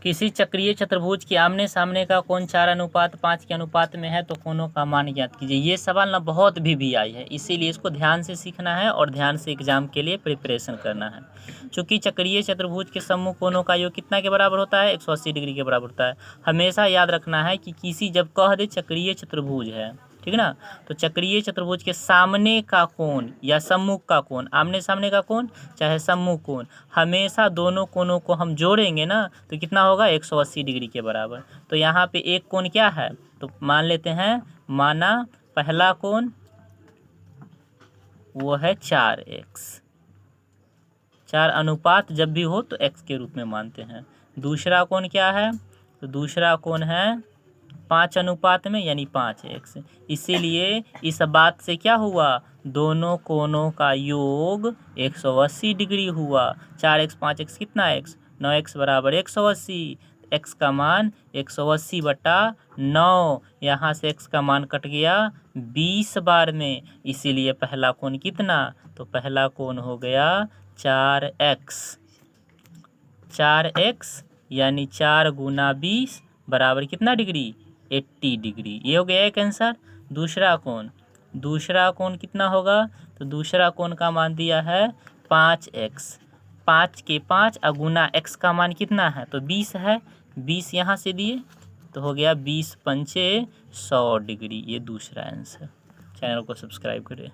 किसी चक्रीय चतुर्भुज के आमने सामने का कोण 4:5 के अनुपात में है तो कोणों का मान ज्ञात कीजिए। ये सवाल ना बहुत भी आई है, इसीलिए इसको ध्यान से सीखना है और ध्यान से एग्जाम के लिए प्रिपरेशन करना है। चूंकि चक्रीय चतुर्भुज के सम्मुख कोणों का योग कितना के बराबर होता है? 180 डिग्री के बराबर होता है। हमेशा याद रखना है कि किसी जब कह दे चक्रीय चतुर्भुज है, ठीक है ना, तो चक्रीय चतुर्भुज के सामने का कोण या सम्मुख का कोण, आमने सामने का कोण चाहे सम्मुख कोण, हमेशा दोनों कोणों को हम जोड़ेंगे ना तो कितना होगा? 180 डिग्री के बराबर। तो यहाँ पे एक कोण क्या है? तो मान लेते हैं, माना पहला कोण वो है 4x, 4 अनुपात जब भी हो तो x के रूप में मानते हैं। दूसरा कोण क्या है? तो दूसरा कोण है 5 अनुपात में यानी 5x। इसीलिए इस बात से क्या हुआ? दोनों कोणों का योग 180 डिग्री हुआ। 4x 5x कितना x? 9x बराबर 180। x का मान 180/9। यहाँ से x का मान कट गया 20 बार में, इसीलिए पहला कोण कितना? तो पहला कोण हो गया 4x। 4x यानी 4 गुना 20 बराबर कितना डिग्री? 80 डिग्री। ये हो गया एक आंसर। दूसरा कोण कितना होगा? तो दूसरा कोण का मान दिया है 5x। 5 के 5 गुना x का मान कितना है? तो 20 है। 20 यहाँ से दिए तो हो गया 20 पंचे 100 डिग्री। ये दूसरा आंसर। चैनल को सब्सक्राइब करें।